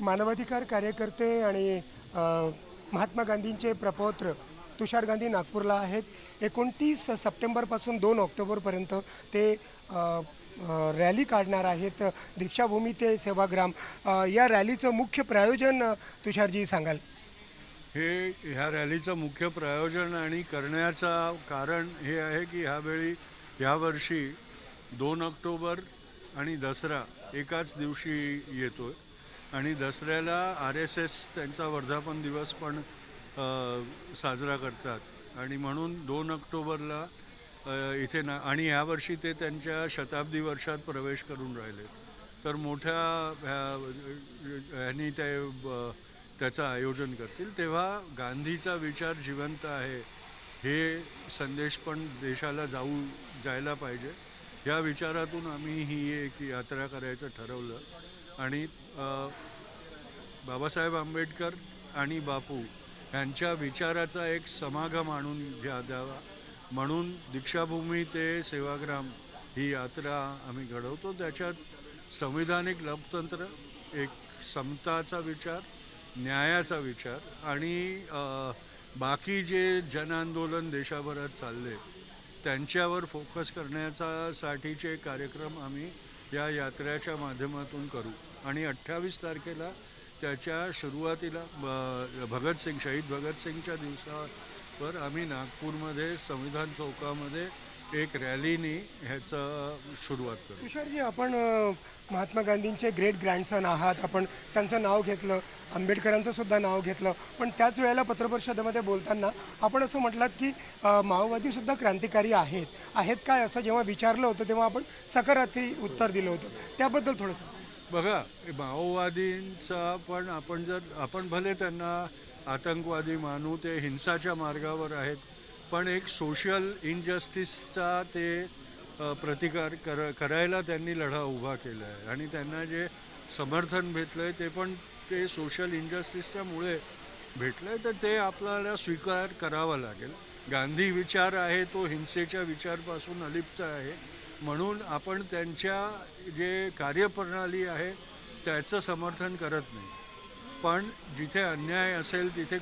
मानवाधिकार कार्यकर्ते आणि महात्मा गांधींचे प्रपौत्र तुषार गांधी नागपूरला आहेत. 29 सप्टेंबरपासून 2 ऑक्टोबरपर्यंत ते रॅली काढणार आहेत. दीक्षाभूमी ते सेवाग्राम या रॅलीचं मुख्य प्रायोजन तुषारजी सांगाल? ह्या रॅलीचं मुख्य प्रायोजन आणि करण्याचा कारण हे आहे की यावर्षी 2 ऑक्टोबर आणि दसरा एकाच दिवशी येतो आणि दसऱ्याला RSS त्यांचा वर्धापन दिवस पण साजरा करतात आणि म्हणून 2 ऑक्टोबरला इथे ना आणि यावर्षी ते त्यांच्या शताब्दी वर्षात प्रवेश करून राहिले. तर मोठ्या ह्यानी त्याचं आयोजन करतील. तेव्हा गांधीचा विचार जिवंत आहे हे संदेश पण देशाला जायला पाहिजे. या विचारातून आम्ही ही एक यात्रा करायचं ठरवलं आणि बाबासाहेब आंबेडकर आणि बापू यांच्या विचाराचा एक समागम आणून द्यावा म्हणून दीक्षाभूमी ते सेवाग्राम ही यात्रा आम्ही घडवतो. त्याच्यात संविधानिक लोकतंत्र, एक समताचा विचार, न्यायाचा विचार आणि बाकी जे जनआंदोलन देशाभरात चालले त्यांच्यावर फोकस करण्यासाठीचे कार्यक्रम आम्ही या यात्रेच्या माध्यमातून करू आणि 28 तारखेला त्याच्या सुरुवातीला शहीद भगतसिंगच्या दिवसावर आम्ही नागपूरमध्ये संविधान चौकामध्ये एक रॅलीनी ह्याचं सुरुवात करू. तुषारजी, आपण महात्मा गांधींचे ग्रेट ग्रँडसन आहात. आपण त्यांचं नाव घेतलं, आंबेडकरांचं सुद्धा नाव घेतलं, पण त्याच वेळेला पत्रपरिषदेमध्ये बोलताना आपण असं म्हटलात की माओवादीसुद्धा क्रांतिकारी आहेत काय असं जेव्हा विचारलं होतं तेव्हा आपण सकारात्मक उत्तर दिलं होतं. त्याबद्दल थोडं बघा. माओवादींचा पण आपण भले त्यांना आतंकवादी मानू, ते हिंसाच्या मार्गावर आहेत, पण एक सोशल इनजस्टिसचा ते प्रतिकार करायला त्यांनी लढा उभा केला आहे आणि त्यांना जे समर्थन भेटलं आहे ते पण ते सोशल इनजस्टिसच्यामुळे भेटलं आहे. तर ते आपल्याला स्वीकार करावा लागेल. गांधी विचार आहे तो हिंसेच्या विचारपासून अलिप्त आहे म्हणून आपण त्यांच्या जे कार्यप्रणाली आहे त्याचं समर्थन करत नाही. पण जिथे अन्याय असेल तिथे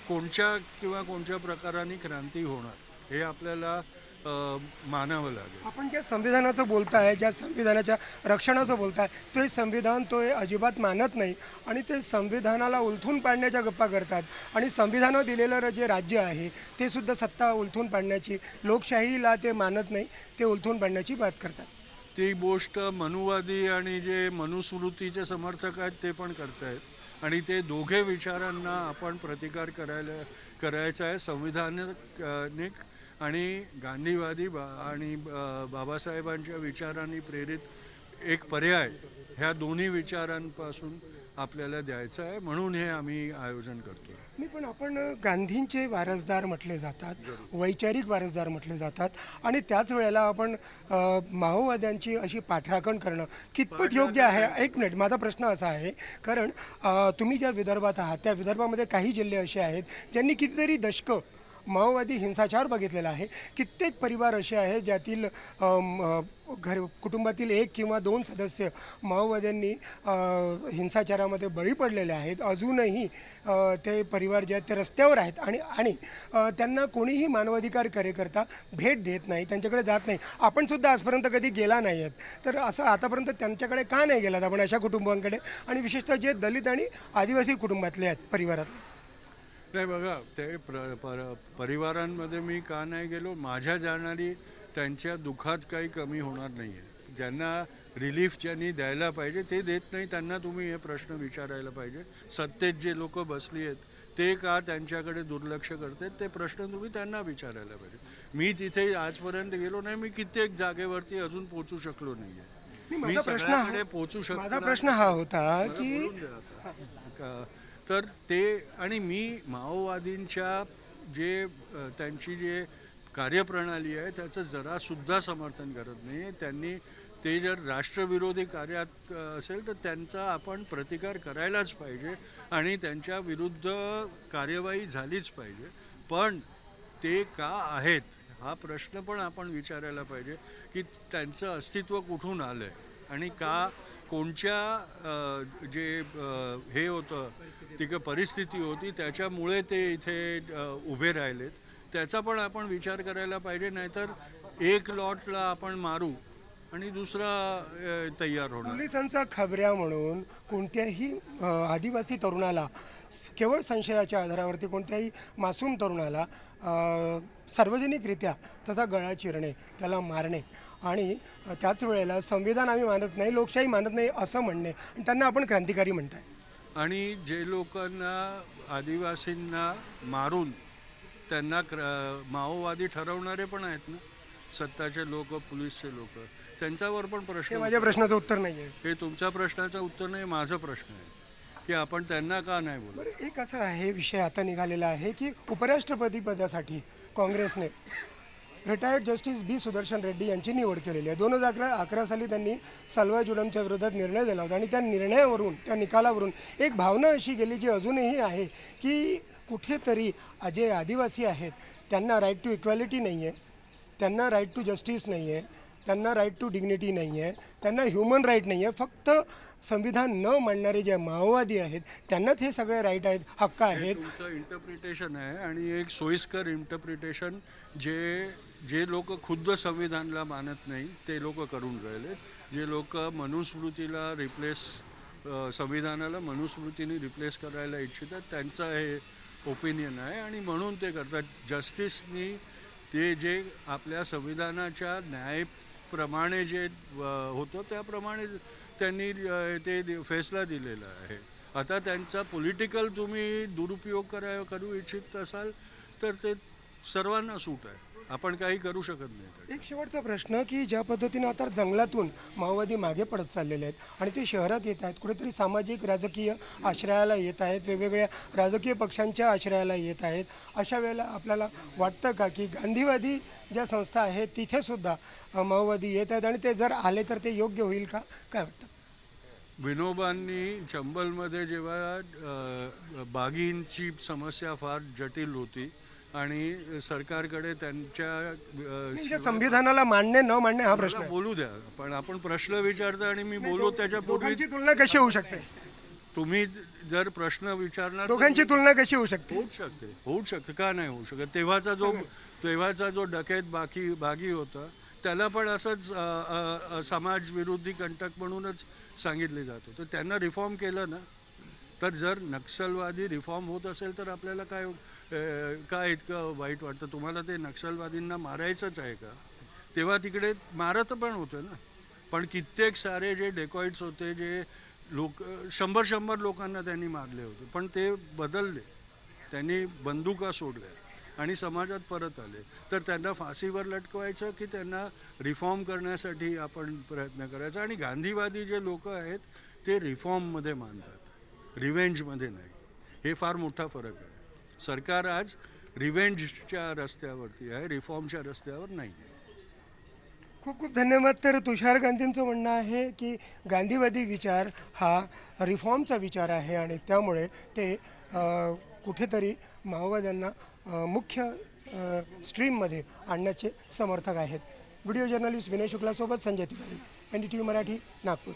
कोणत्या प्रकाराने क्रांती होणार हे आपल्याला मानावं लागेल. आपण ज्या संविधानाचं बोलताय, ज्या संविधानाच्या रक्षणाचं बोलताय, ते संविधान तो अजिबात मानत नाही आणि ते संविधानाला उलथून पाडण्याच्या गप्पा करतात आणि संविधानानं दिलेलं जे राज्य आहे ते सुद्धा सत्ता उलथून पाडण्याची, लोकशाहीला ते मानत नाही, ते उलथून पाडण्याची बात करतात. ती गोष्ट मनुवादी आणि जे मनुस्मृतीचे समर्थक आहेत ते पण करतायत आणि ते दोघे विचारांना आपण प्रतिकार करायचा आहे. संविधानिक आणि गांधीवादी आणि बाबासाहेबांच्या विचारांनी प्रेरित एक पर्याय ह्या दोन्ही विचारांपासून आपल्याला द्यायचं आहे म्हणून हे आम्ही आयोजन करतो. पण आपण गांधींचे वारसदार म्हटले जातात, वैचारिक वारसदार म्हटले जातात आणि त्याच वेळेला आपण माओवाद्यांची अशी पाठराखण करणं कितपत योग्य आहे? एक मिनिट, माझा प्रश्न असा आहे, कारण तुम्ही ज्या विदर्भात आहात त्या विदर्भामध्ये काही जिल्हे असे आहेत ज्यांनी कितीतरी दशकं माओवादी हिंसाचार बघितलेला आहे. कित्येक परिवार असे आहेत ज्यातील कुटुंबातील 1 किंवा 2 सदस्य माओवाद्यांनी हिंसाचारामध्ये बळी पडलेले आहेत. अजूनही ते परिवार जे आहेत ते रस्त्यावर आहेत आणि त्यांना कोणीही मानवाधिकार कार्यकर्ता भेट देत नाही, त्यांच्याकडे जात नाही. आपण सुद्धा आजपर्यंत कधी गेला नाही आहेत. तर असं आतापर्यंत त्यांच्याकडे का नाही गेलात आपण अशा कुटुंबांकडे, आणि विशेषतः जे दलित आणि आदिवासी कुटुंबातले आहेत परिवारातले? नाही बघा, ते परिवारांमध्ये मी का नाही गेलो, माझ्या जाणारी त्यांच्या दुःखात काही कमी होणार नाही आहे. ज्यांना रिलीफ ज्यांनी द्यायला पाहिजे ते देत नाही, त्यांना तुम्ही हे प्रश्न विचारायला पाहिजे. सत्तेत जे लोक बसली आहेत ते का त्यांच्याकडे दुर्लक्ष करतात ते प्रश्न तुम्ही त्यांना विचारायला पाहिजे. मी तिथे आजपर्यंत गेलो नाही, मी कित्येक जागेवरती अजून पोचू शकलो नाही आहे. मी सगळ्याकडे पोचू शकतो. माझा प्रश्न हा होता की तर ते आणि मी माओवादींच्या त्यांची जे कार्यप्रणाली आहे त्याचं जरासुद्धा समर्थन करत नाही. त्यांनी ते जर राष्ट्रविरोधी कार्यात असेल तर त्यांचा आपण प्रतिकार करायलाच पाहिजे आणि त्यांच्या विरुद्ध कार्यवाही झालीच पाहिजे. पण ते का आहेत हा प्रश्न पण आपण विचारायला पाहिजे की त्यांचं अस्तित्व कुठून आलं आहे आणि का कोणच्या हे होतं तिकडे परिस्थिती होती त्याच्यामुळे ते इथे उभे राहिलेत त्याचा पण आपण विचार करायला पाहिजे. नाहीतर एक लॉटला आपण मारू आणि दुसरा तयार होणार. पोलिसांचा खबऱ्या म्हणून कोणत्याही आदिवासी तरुणाला केवळ संशयाच्या आधारावरती कोणत्याही मासूम तरुणाला सार्वजनिकरित्या त्याचा गळा चिरणे, त्याला मारणे आणि त्याच वेळेला संविधान आम्ही मानत नाही, लोकशाही मानत नाही असं म्हणणे आणि त्यांना आपण क्रांतिकारी म्हणताय. आणि जे लोकांना आदिवासींना मारून त्यांना माओवादी ठरवणारे पण आहेत ना, सत्ताचे लोक, पोलीसचे लोक, त्यांच्यावर पण हे प्रश्न. माझ्या प्रश्नाचं उत्तर नाही आहे. हे तुमच्या प्रश्नाचं उत्तर नाही, माझा प्रश्न आहे की आपण त्यांना का नाही बोलत. बरं, एक असा आहे विषय आता निघालेला आहे की उपराष्ट्रपती पदासाठी काँग्रेसने रिटायर्ड जस्टिस बी सुदर्शन रेड्डी यांची निवड केलेली आहे. 2011 साली त्यांनी सलवा जुडमच्या विरोधात निर्णय दिला होता आणि त्या निर्णयावरून, त्या निकालावरून एक भावना अशी गेली जी अजूनही आहे की कुठेतरी जे आदिवासी आहेत त्यांना राईट टू इक्वॅलिटी नाही आहे, त्यांना राईट टू जस्टिस नाही आहे, त्यांना राईट टू डिग्निटी नाही आहे, त्यांना ह्युमन राईट नाही आहे. फक्त संविधान न मानणारे जे माओवादी आहेत त्यांनाच हे सगळे राईट आहेत, हक्क आहेत. तुमचं इंटरप्रिटेशन आहे आणि एक सोयीस्कर इंटरप्रिटेशन जे लोक खुद्द संविधानाला मानत नाही ते लोक करून राहिले. जे लोक मनुस्मृतीला संविधानाला मनुस्मृतीने रिप्लेस करायला इच्छितात त्यांचं हे ओपिनियन आहे आणि म्हणून ते करतात. जस्टिसनी ते जे आपल्या संविधानाच्या न्यायप्रमाणे जे होतं त्याप्रमाणे त्यांनी ते फैसला दिलेला आहे. आता त्यांचा पॉलिटिकल तुम्ही दुरुपयोग करू इच्छित असाल तर ते सर्वांना सूट आहे, आपण काही करू शकत नाही. एक शेवटचा प्रश्न की ज्या पद्धतीने आता जंगलातून माओवादी मागे पडत चाललेले आहेत आणि ते शहरात येत आहेत, कुठेतरी सामाजिक राजकीय आश्रयाला येत आहेत, वेगवेगळ्या राजकीय पक्षांच्या आश्रयाला येत आहेत, अशा वेळेला आपल्याला वाटतं का की गांधीवादी ज्या संस्था आहेत तिथेसुद्धा माओवादी येत आहेत आणि ते जर आले तर ते योग्य होईल का, काय वाटतं? विनोबांनी चंबलमध्ये जेव्हा बागींची समस्या फार जटिल होती आणि सरकारकडे त्यांच्या संविधानाला मान्य न मान्य हा प्रश्न आहे. बोलू द्या, पण आपण प्रश्न विचारता आणि मी बोलू त्याच्यापूर्वी दोघांची तुलना कशी होऊ शकते? तुम्ही जर प्रश्न विचारणार दोघांची तुलना कशी होऊ शकते? होऊ शकते का नाही होऊ शकत. तेव्हाचा जो डकेत बागी होता त्याला पण असंच समाज विरोधी कंटक म्हणूनच सांगितले जात होतं. त्यांना रिफॉर्म केलं ना, तर जर नक्षलवादी रिफॉर्म होत असेल तर आपल्याला काय इतकं वाईट वाटतं? तुम्हाला ते नक्षलवादींना मारायचंच आहे का? तेव्हा तिकडे मारत पण होतं ना, पण कित्येक सारे जे डेकॉइट्स होते, जे लोक 100 लोकांना त्यांनी मारले होते, पण ते बदलले, त्यांनी बंदुका सोडल्या आणि समाजात परत आले. तर त्यांना फाशीवर लटकवायचं की त्यांना रिफॉर्म करण्यासाठी आपण प्रयत्न करायचा? आणि गांधीवादी जे लोक आहेत ते रिफॉर्ममध्ये मानतात, रिव्हेंजमध्ये नाही. हे फार मोठा फरक आहे. सरकार आज रिव्हेंजच्या रस्त्यावरती आहे, रिफॉर्मच्या रस्त्यावर नाही आहे. खूप खूप धन्यवाद. तर तुषार गांधींचं म्हणणं आहे की गांधीवादी विचार हा रिफॉर्मचा विचार आहे आणि त्यामुळे ते कुठेतरी माओवाद्यांना मुख्य स्ट्रीममध्ये आणण्याचे समर्थक आहेत. व्हिडिओ जर्नलिस्ट विनय शुक्लासोबत संजय तिवारी, NDTV मराठी, नागपूर.